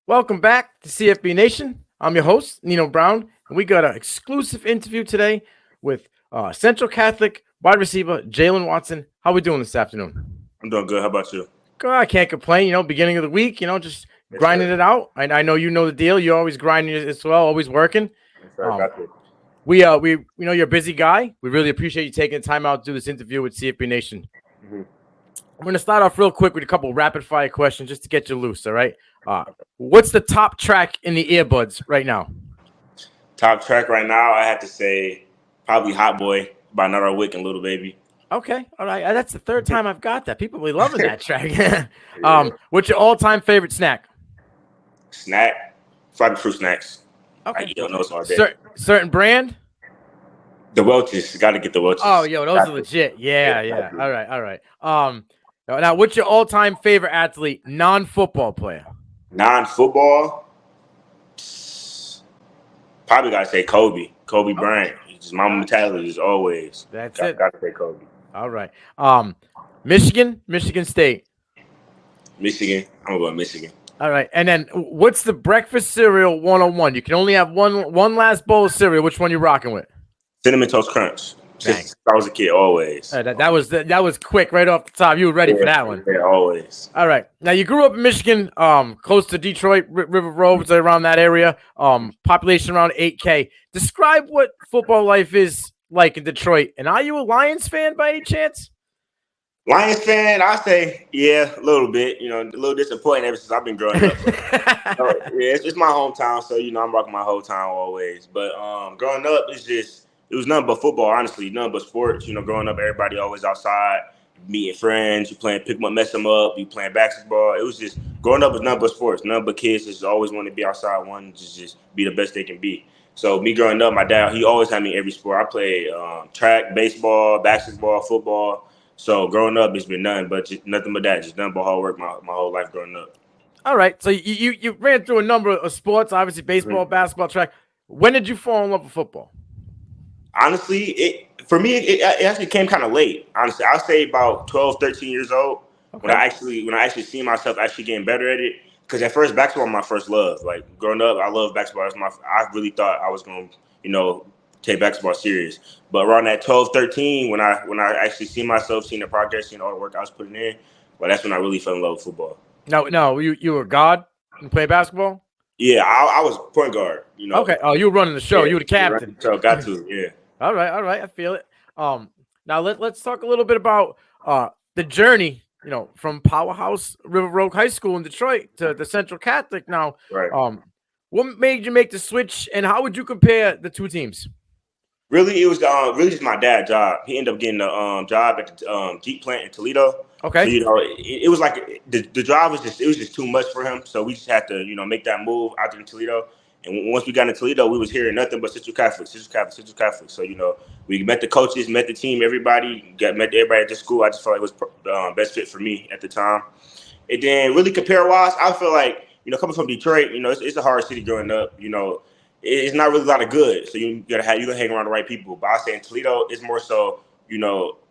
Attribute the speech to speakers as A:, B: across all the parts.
A: Welcome back to CFBNation. I'm your host, Nino Brown, and we got an exclusive interview today with Central Catholic wide receiver Jaylen Watson. How we doing this afternoon?
B: I'm doing good. How about you?
A: Good. I can't complain. Beginning of the week, just
B: Yes,
A: grinding
B: sir.
A: it out. I know you know the deal. You're always grinding it as well, always working.
B: Yes, sir.
A: Um,
B: Got you.
A: we know you're a busy guy. We really appreciate you taking the time out to do this interview with CFB Nation.
B: Mhm.
A: I'm going to start off real quick with a couple rapid fire questions just to get you loose. All right. What's the top track in the earbuds right now?
B: Top track right now, I have to say probably Hot Boy by Another Wick and Little Baby.
A: Okay. All right. That's the third time I've got that. People be loving that track.
B: Yeah.
A: What's your all-time favorite snack?
B: Snack, fried fruit snacks. I
A: Okay.
B: eat those all day.
A: Certain brand?
B: The Welch's, got to get the Welch's.
A: Oh, yo, those
B: Got
A: are
B: to.
A: legit. Yeah.
B: Got to.
A: All right. All right. Now, what's your all-time favorite athlete, non-football player?
B: Non-football, probably got to say Kobe. Kobe Bryant. Just my mentality is always.
A: That's it.
B: Got to say Kobe.
A: All right. Michigan State.
B: Michigan. I'm going to go Michigan.
A: All right. And then what's the breakfast cereal 101? You can only have one last bowl of cereal. Which one you rocking with?
B: Cinnamon Toast Crunch. Since I was a kid, always.
A: That was quick right off the top. You were ready for that one.
B: Yeah, always.
A: All right. Now you grew up in Michigan, close to Detroit, River Road, around that area. Population around 8K. Describe what football life is like in Detroit. And are you a Lions fan by any chance?
B: Lions fan, I say, yeah, a little bit. A little disappointed ever since I've been growing up. It's my hometown, so I'm rocking my whole town always. But growing up, it was nothing but football, honestly, nothing but sports. Growing up, everybody always outside, meeting friends, you playing pick 'em up, mess 'em up, you playing basketball. It was just growing up was nothing but sports, nothing but kids just always want to be outside, wanting to just be the best they can be. So me growing up, my dad, he always had me in every sport. I played track, baseball, basketball, football. So growing up, it's been nothing but that, just nothing but hard work my whole life growing up.
A: All right. So you ran through a number of sports, obviously baseball, basketball, track. When did you fall in love with football?
B: Honestly, for me, it actually came kind of late. Honestly, I'll say about 12, 13 years old when I actually see myself actually getting better at it. Because at first, basketball was my first love. Like growing up, I loved basketball. I really thought I was going to, take basketball serious. But around that 12, 13, when I actually see myself, seeing the progress, all the work I was putting in, well, that's when I really fell in love with football.
A: No, you were God and play basketball?
B: Yeah, I was point guard.
A: Okay. Oh, you were running the show.
B: Yeah,
A: you were the captain.
B: So got to, yeah.
A: All right. I feel it. Now let's talk a little bit about the journey, from Powerhouse River Road High School in Detroit to the Central Catholic. Now,
B: right.
A: What made you make the switch, and how would you compare the two teams?
B: Really, it was really just my dad's job. He ended up getting a job at the Jeep plant in Toledo.
A: Okay.
B: So, it was like the drive was just too much for him. So we just had to, make that move out there in Toledo. And once we got in Toledo, we was hearing nothing but Central Catholic. So, we met the coaches, met the team, everybody, met everybody at the school. I just felt like it was the best fit for me at the time. And then really compare-wise, I feel like, coming from Detroit, it's a hard city growing up, it's not really a lot of good. So you gotta hang around the right people. But I say in Toledo, it's more so,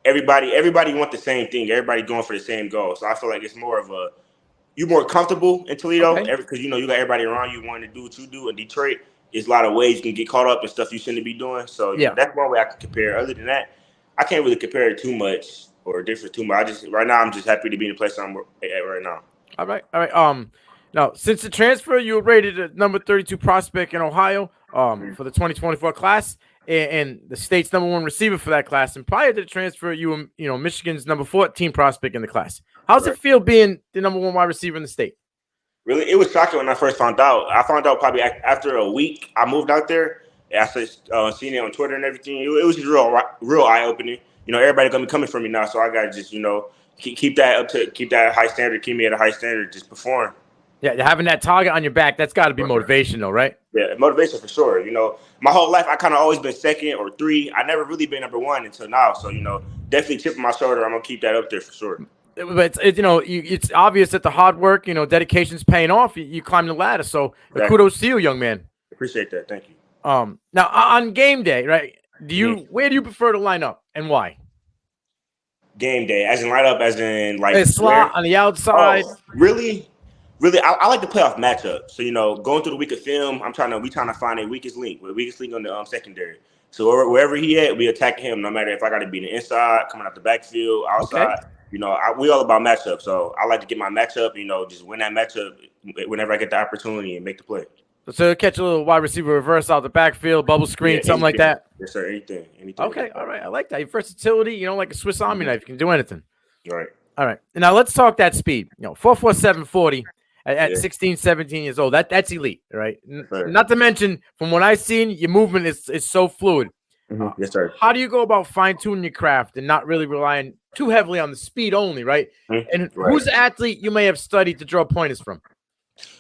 B: everybody want the same thing. Everybody going for the same goal. So I feel like it's more of you're more comfortable in Toledo because you got everybody around you wanting to do what you do. In Detroit, there's a lot of ways you can get caught up in stuff you shouldn't be doing. So that's one way I can compare. Other than that, I can't really compare it too much or differ too much. Right now I'm just happy to be in the place I'm at right now.
A: All right. Now, since the transfer, you were rated a number 32 prospect in Ohio for the 2024 class, and the state's number 1 receiver for that class. And prior to the transfer, you were Michigan's number 14 prospect in the class. How's it feel being the number 1 wide receiver in the state?
B: Really, it was shocking when I first found out. I found out probably after a week I moved out there. After seeing it on Twitter and everything, it was just real eye opening. Everybody gonna be coming for me now, so I gotta just keep that high standard, keep me at a high standard, just perform.
A: Yeah, having that target on your back, that's got to be motivational, right?
B: Yeah, motivation for sure. My whole life I kind of always been second or 3. I never really been number 1 until now. So definitely tip on my shoulder. I'm gonna keep that up there for sure.
A: But it's obvious that the hard work, dedication's paying off. You climb the ladder. So kudos to you, young man.
B: Appreciate that. Thank you.
A: Now on game day, right? Where do you prefer to line up and why?
B: Game day, as in line up, as in like
A: a slot on the outside.
B: Really? Really, I like to play off matchup. So going through the week of film, we trying to find a weakest link, on the secondary. So wherever he at, we attack him. No matter if I got to be in the inside, coming out the backfield,
A: Okay.
B: outside. We all about matchup. So I like to get my matchup. Just win that matchup whenever I get the opportunity and make the play.
A: So catch a little wide receiver reverse out the backfield, bubble screen, something like that.
B: Yes, sir. Anything.
A: Okay, all right. I like that. Your versatility, like a Swiss Army knife. You can do anything.
B: Right.
A: All right. And now let's talk that speed. 4.47 40 at 16, 17 years old. That's elite, right? Not to mention, from what I've seen, your movement is so fluid.
B: Yes, sir.
A: How do you go about fine-tuning your craft and not really relying too heavily on the speed only, right? And who's the athlete you may have studied to draw pointers from?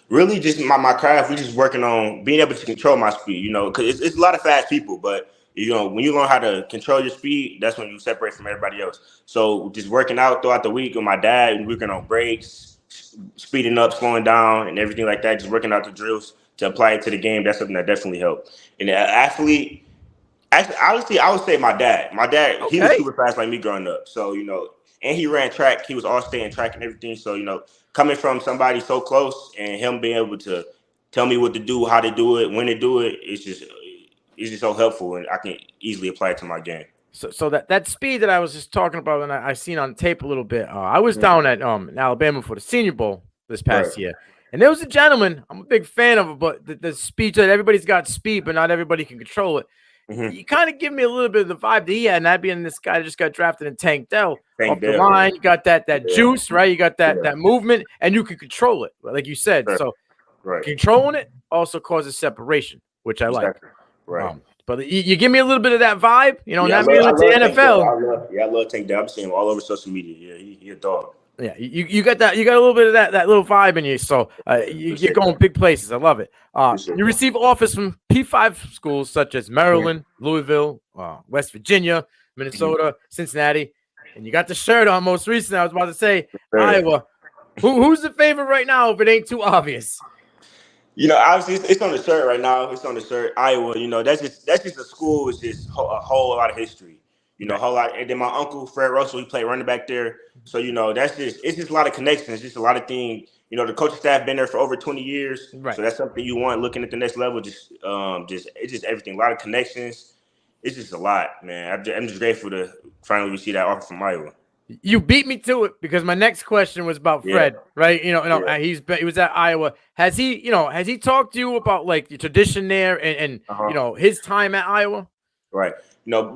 B: Really, just my craft. We just working on being able to control my speed. Because it's a lot of fast people, but when you learn how to control your speed, that's when you separate from everybody else. So just working out throughout the week with my dad and working on breaks, speeding up, slowing down, and everything like that. Just working out the drills to apply it to the game. That's something that definitely helped. And the athlete, actually, honestly, I would say my dad. My dad, He was super fast like me growing up. So and he ran track. He was all stay in track and everything. So coming from somebody so close and him being able to tell me what to do, how to do it, when to do it, it's just so helpful, and I can easily apply it to my game.
A: So that speed that I was just talking about, and I seen on tape a little bit. I was down at in Alabama for the Senior Bowl this past year, and there was a gentleman. I'm a big fan of it, but the speed that everybody's got speed, but not everybody can control it. You kind of give me a little bit of the vibe that he had, and that being this guy that just got drafted in Tank Dell off the line. You got that juice, right? You got that movement, and you can control it, like you said. So controlling it also causes separation, which I like.
B: Right.
A: But you give me a little bit of that vibe, not me into the NFL.
B: I love Tank Dell. I'm seeing him all over social media. Yeah, he a dog.
A: Yeah, you got that. You got a little bit of that little vibe in you. So you're going big places. I love it. You receive offers from P5 schools such as Maryland, Louisville, West Virginia, Minnesota, Cincinnati, and you got the shirt on most recently. I was about to say Iowa. Who's the favorite right now? If it ain't too obvious.
B: Obviously it's on the shirt right now. It's on the shirt. Iowa. That's just a school with just a whole lot of history. A whole lot. And then my uncle Fred Russell, he played running back there. So it's just a lot of connections. It's just a lot of things. The coaching staff been there for over 20 years.
A: Right.
B: So that's something you want looking at the next level. It's just everything. A lot of connections. It's just a lot, man. I'm just grateful to finally receive that offer from Iowa.
A: You beat me to it because my next question was about Fred, right? He was at Iowa. Has he talked to you about like the tradition there and his time at Iowa?
B: Right.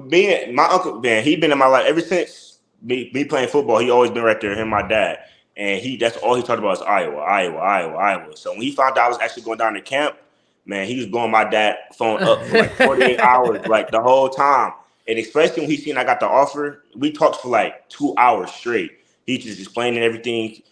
B: Being my uncle, man, he been in my life ever since me playing football. He always been right there. Him, my dad, and that's all he talked about is Iowa. So when he found out I was actually going down to camp, man, he was blowing my dad phone up for like 48 hours, like the whole time. And especially when he seen I got the offer, we talked for like 2 hours straight. He just explaining everything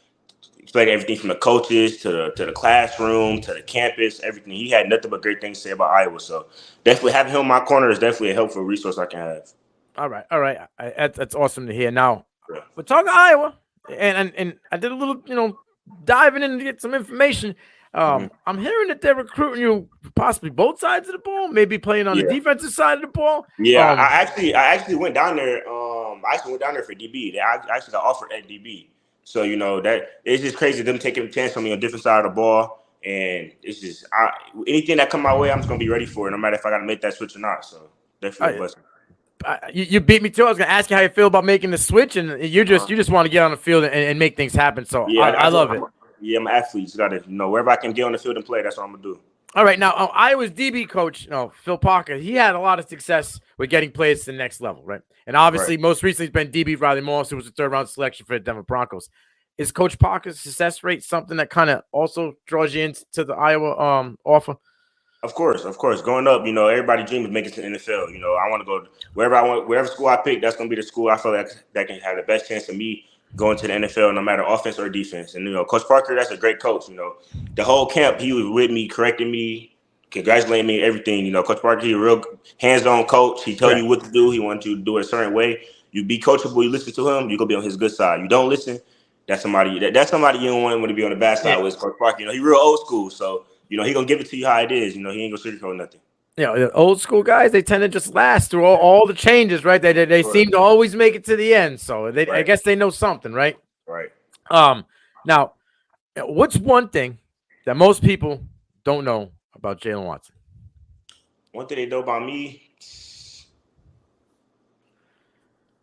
B: from the coaches to the classroom to the campus, everything. He had nothing but great things to say about Iowa. So definitely having him in my corner is definitely a helpful resource I can have.
A: All right. That's awesome to hear. Now, we're talking Iowa, and I did a little, diving in to get some information. I'm hearing that they're recruiting you possibly both sides of the ball, maybe playing on the defensive side of the ball.
B: Yeah, I actually went down there. I actually went down there for DB. I actually got offered at DB. So that it's just crazy them taking a chance on me on a different side of the ball, and it's just anything that come my way, I'm just gonna be ready for it, no matter if I got to make that switch or not. So definitely a blessing.
A: You beat me too. I was gonna ask you how you feel about making the switch, and you just want to get on the field and make things happen. So I love it.
B: I'm an athlete. Just gotta wherever I can get on the field and play, that's what I'm gonna do.
A: All right, now Iowa's DB coach, Phil Parker, he had a lot of success with getting players to the next level, right? And obviously, most recently, it's been DB Riley Moss, who was a third-round selection for the Denver Broncos. Is Coach Parker's success rate something that kind of also draws you into the Iowa offer?
B: Of course. Going up, everybody dreams of making it to the NFL. I want to go wherever I want, wherever school I pick. That's going to be the school I feel like that can have the best chance of me going to the NFL, no matter offense or defense. And Coach Parker, that's a great coach. The whole camp, he was with me, correcting me, congratulating me, everything. Coach Parker, he's a real hands-on coach. He tell you what to do. He wants you to do it a certain way. You be coachable. You listen to him. You gonna be on his good side. You don't listen. That's somebody you don't want to be on the bad side with Coach Parker. He real old school, so he gonna give it to you how it is. He ain't gonna sugarcoat nothing.
A: The old school guys, they tend to just last through all the changes, right? They seem to always make it to the end. So I guess they know something, right?
B: Right.
A: Now, What's one thing that most people don't know about Jaylen Watson?
B: One thing they know about me,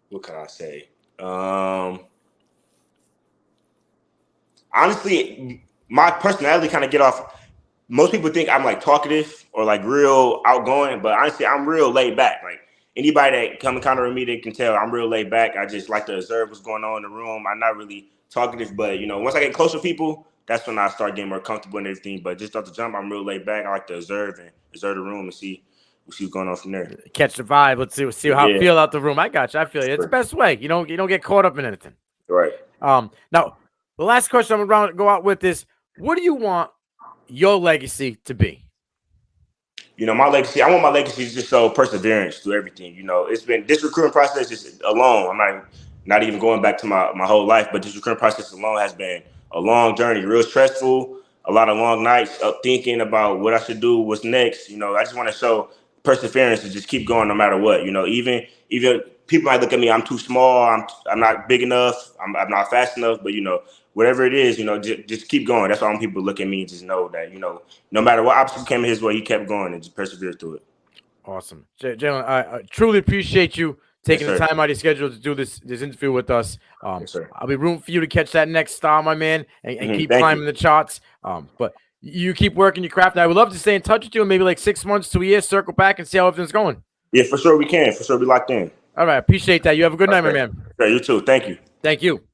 B: what can I say? Honestly, my personality kind of get off. Most people think I'm like talkative or like real outgoing, but honestly, I'm real laid back. Like anybody that come encounter with me, they can tell I'm real laid back. I just like to observe what's going on in the room. I'm not really talkative, but once I get close to people, that's when I start getting more comfortable and everything. But just off the jump, I'm real laid back. I like to observe the room and see what's going on from there.
A: Catch the vibe. Let's see how I feel out the room. I got you. I feel you. It's the best way. You don't get caught up in anything.
B: Right.
A: Now the last question I'm going to go out with is, what do you want your legacy to be?
B: My legacy, I want my legacy to just show perseverance through everything. It's been this recruiting process just alone. I'm not even going back to my whole life, but this recruiting process alone has been a long journey, real stressful, a lot of long nights up thinking about what I should do, what's next. I just want to show perseverance and just keep going no matter what. Even people might look at me, I'm too small, I'm not big enough, I'm not fast enough, but whatever it is, just keep going. That's why when people look at me and just know that, no matter what obstacle came his way, he kept going and just persevered through it.
A: Awesome. Jaylen, I truly appreciate you taking the time out of your schedule to do this interview with us.
B: Yes,
A: I'll be rooting for you to catch that next star, my man, and keep climbing the charts. But you keep working your craft. And I would love to stay in touch with you and maybe like 6 months to a year, circle back and see how everything's going.
B: Yeah, for sure we can. For sure we locked in.
A: All right. Appreciate that. You have a good night, my man.
B: Yeah, you too. Thank you.
A: Thank you.